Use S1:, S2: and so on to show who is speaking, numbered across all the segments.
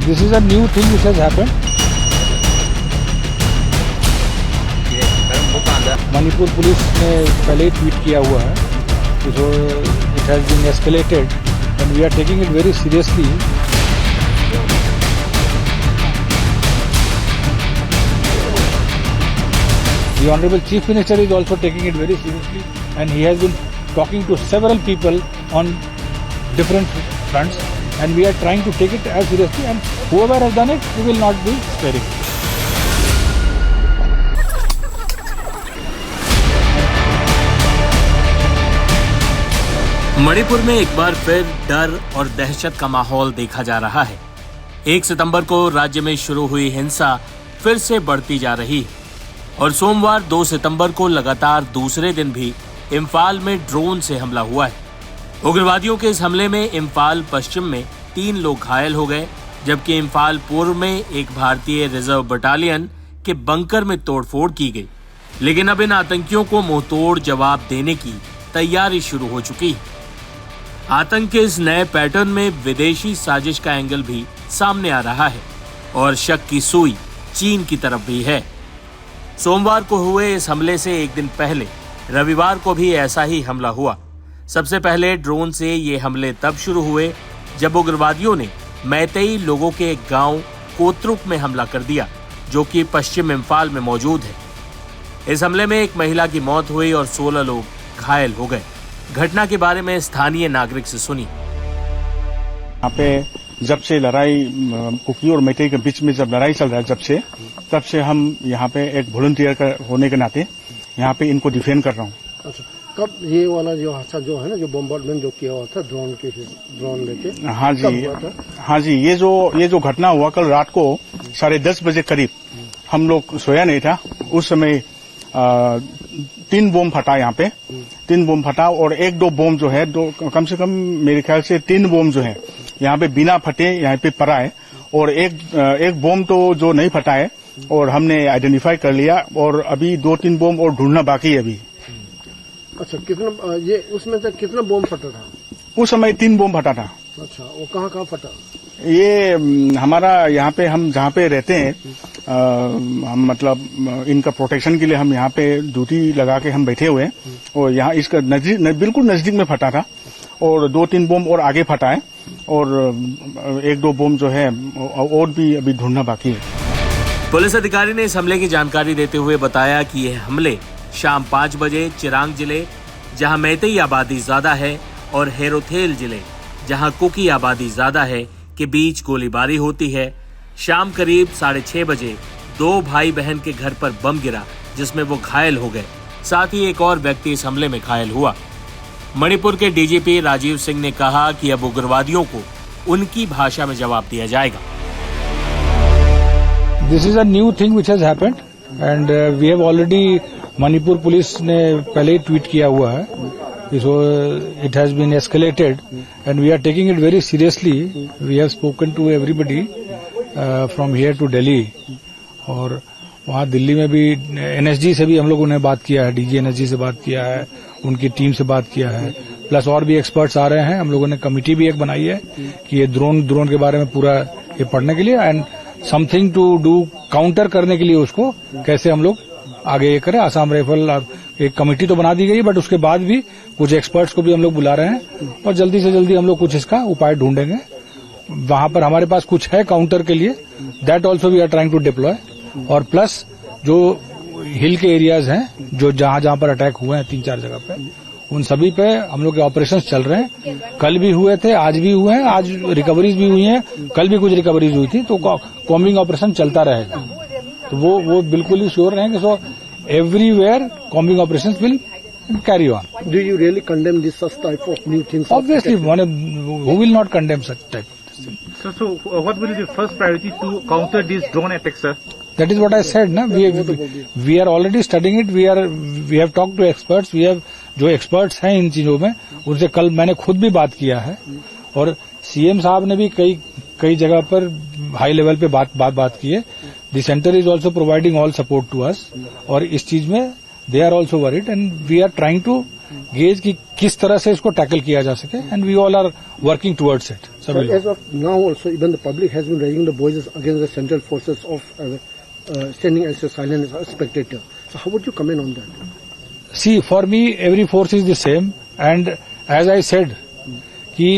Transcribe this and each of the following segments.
S1: This is a new thing which has happened. Manipur police ने पहले ही tweet किया हुआ है, so it has been escalated and we are taking it very seriously. The Honorable Chief Minister is also taking it very seriously and he has been talking to several people on different fronts and we are trying to take it as seriously and whoever has done it, we will not be sparing.
S2: Manipur में एक बार फिर डर और दहशत का माहौल देखा जा रहा है। 1 सितंबर को राज्य में शुरू हुई हिंसा फिर से बढ़ती जा रही है और सोमवार 2 सितंबर को लगातार दूसरे दिन भी इम्फाल में ड्रोन से हमला हुआ है। उग्रवादियों के इस हमले में इम्फाल पश्चिम में 3 लोग घायल हो गए, जबकि इम्फाल पूर्व में एक भारतीय रिजर्व बटालियन के बंकर में तोड़फोड़ की गई। लेकिन अब इन आतंकियों को मुंहतोड़ जवाब देने की तैयारी शुरू हो चुकी है। आतंक के इस नए पैटर्न में विदेशी साजिश का एंगल भी सामने आ रहा है और शक की सुई चीन की तरफ भी है। सोमवार को हुए इस हमले से एक दिन पहले रविवार को भी ऐसा ही हमला हुआ। सबसे पहले ड्रोन से ये हमले तब शुरू हुए जब उग्रवादियों ने मैतेई लोगों के एक गांव कोतरुक में हमला कर दिया, जो कि पश्चिम इम्फाल में मौजूद है। इस हमले में एक महिला की मौत हुई और 16 लोग घायल हो गए। घटना के बारे में स्थानीय नागरिक से सुनी।
S3: यहाँ पे जब से लड़ाई कुकी और मैतेई के बीच में जब लड़ाई चल रहा है तब से हम यहाँ पे एक वॉलंटियर होने के नाते यहाँ पे इनको डिफेंड कर रहा हूँ।
S4: अच्छा, कब ये वाला जो हादसा जो है ना, जो बम्बार्डमेंट जो किया हुआ था ड्रोन लेके?
S3: हाँ जी, ये जो घटना हुआ कल रात को 10:30 बजे करीब, हम लोग सोया नहीं था उस समय। 3 बम फटा यहाँ पे, 3 बम फटा और 1-2 बम जो है, कम से कम मेरे ख्याल से 3 बम जो है यहाँ पे बिना फटे यहाँ पे पड़ा है और एक बम तो जो नहीं फटा है और हमने आइडेंटिफाई कर लिया और अभी 2-3 बम और ढूंढना बाकी है अभी।
S4: अच्छा, कितना ये उसमें से कितना बम फटा था?
S3: उस समय 3 बम फटा था।
S4: अच्छा, वो कहाँ फटा?
S3: ये हमारा यहाँ पे हम जहाँ पे रहते हैं, हम मतलब इनका प्रोटेक्शन के लिए हम यहाँ पे ड्यूटी लगा के हम बैठे हुए हैं और यहाँ इसका बिल्कुल नजदीक में फटा था और 2-3 बम और आगे फटा है और 1-2 बम जो है और भी अभी ढूंढना बाकी है।
S2: पुलिस अधिकारी ने इस हमले की जानकारी देते हुए बताया कि यह हमले शाम 5 बजे चिरांग जिले, जहां मैतेई आबादी ज्यादा है, और हेरोथेल जिले, जहां कुकी आबादी ज्यादा है, के बीच गोलीबारी होती है। शाम करीब 6:30 बजे 2 भाई बहन के घर पर बम गिरा, जिसमें वो घायल हो गए। साथ ही एक और व्यक्ति इस हमले में घायल हुआ। मणिपुर के डीजीपी राजीव सिंह ने कहा कि अब उग्रवादियों को उनकी भाषा में जवाब दिया जाएगा।
S1: This is a new thing which has happened and we have already, Manipur police ने पहले ही ट्वीट किया हुआ है, so it has been escalated and we are taking it very seriously. We have spoken to everybody from here to Delhi और वहाँ दिल्ली में भी NSG से भी हम लोगों ने बात किया है, डीजी एनएसजी से बात किया है, उनकी टीम से बात किया है, प्लस और भी एक्सपर्ट्स आ रहे हैं। हम लोगों ने कमिटी भी एक बनाई है कि ये ड्रोन के बारे में पूरा ये पढ़ने के लिए and something to do counter करने के लिए उसको कैसे हम लोग आगे ये करें। आसाम राइफल एक कमेटी तो बना दी गई, बट उसके बाद भी कुछ एक्सपर्ट्स को भी हम लोग बुला रहे हैं और जल्दी से जल्दी हम लोग कुछ इसका उपाय ढूंढेंगे। वहां पर हमारे पास कुछ है काउंटर के लिए, that also we are trying to deploy. और प्लस जो हिल के एरियाज हैं, जो जहां पर अटैक हुए हैं 3-4 जगह पे, उन सभी पे हम लोग के ऑपरेशन चल रहे हैं। कल भी हुए थे, आज भी हुए हैं, आज रिकवरीज भी हुई हैं, कल भी कुछ रिकवरीज हुई थी, तो कॉम्बिंग ऑपरेशन चलता रहेगा। तो वो बिल्कुल ही श्योर रहेंगे। So everywhere combing operations will carry on.
S4: Do you really condemn this such type of new things?
S1: Obviously, who will not condemn such type of thing?
S5: So what will be the first priority to counter these drone attacks, sir?
S1: That is what I said, na. We are already studying it. We have talked to experts. We have जो experts हैं इन चीजों में, उनसे कल मैंने खुद भी बात किया है और सीएम साहब ने भी कई जगह पर हाई लेवल पे बात की है। The centre is also providing all support to us और इस चीज में they are also worried and we are trying to gauge कि किस तरह से इसको टैकल किया जा सके and we all are working towards it. सभी लोग।
S4: As of now, also even the public has been raising the voices against the central forces of standing as a silent spectator. So how would you comment on that?
S1: See, for me, every force is the same, and as I said, कि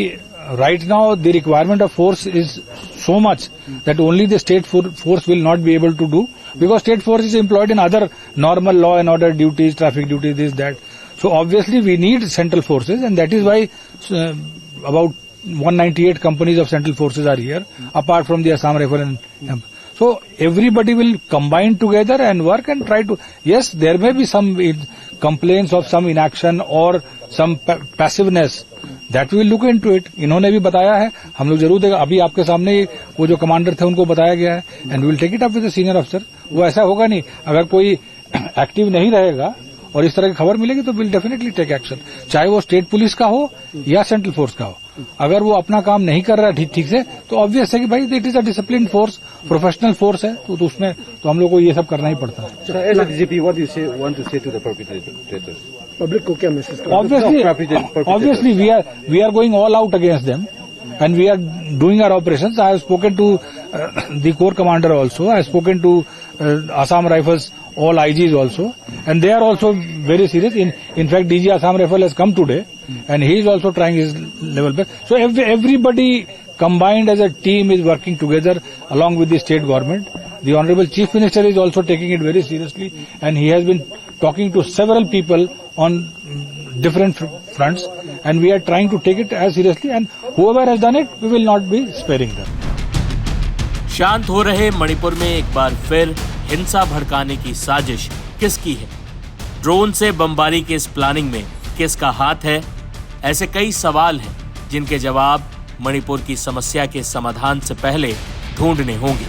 S1: right now the requirement of force is so much that only the state force will not be able to do, because state force is employed in other normal law and order duties, traffic duties, this, that. So obviously we need central forces, and that is why about 198 companies of central forces are here, apart from the Assam Rifle and so everybody will combine together and work and try to. Yes, there may be some complaints of some inaction or some passiveness. That we will look into it. इन्होंने भी बताया है, हम लोग जरूर देगा. अभी आपके सामने वो जो कमांडर थे उनको बताया गया है, and we will take it up with the senior अफसर. वो ऐसा होगा नहीं, अगर कोई एक्टिव नहीं रहेगा और इस तरह की खबर मिलेगी तो विल डेफिनेटली टेक एक्शन, चाहे वो स्टेट पुलिस का हो या सेंट्रल फोर्स का हो. अगर वो अपना काम नहीं कर रहा है ठीक से, तो ऑब्वियस है कि भाई it is a discipline force, professional force है, तो उसमें तो हम लोग को ये सब करना ही पड़ता है.
S6: So as a DGP, what do you want to say to the perpetrators?
S4: Public को क्या message?
S1: Obviously we are going all out against them, and we are doing our operations. I have spoken to the corps commander also. I have spoken to Assam Rifles, all IGs also, and they are also very serious. In fact, DG Assam Rifle has come today, and he is also trying his level best. So everybody combined as a team is working together along with the state government. The Honorable Chief Minister is also taking it very seriously, and he has been talking to several people on different fronts, and we are trying to take it as seriously, and whoever has done it, we will not be sparing them.
S2: शांत हो रहे मणिपुर में एक बार फिर हिंसा भड़काने की साजिश किसकी है? ड्रोन से बमबारी की इस प्लानिंग में किसका हाथ है? ऐसे कई सवाल हैं जिनके जवाब मणिपुर की समस्या के समाधान से पहले ढूंढने होंगे.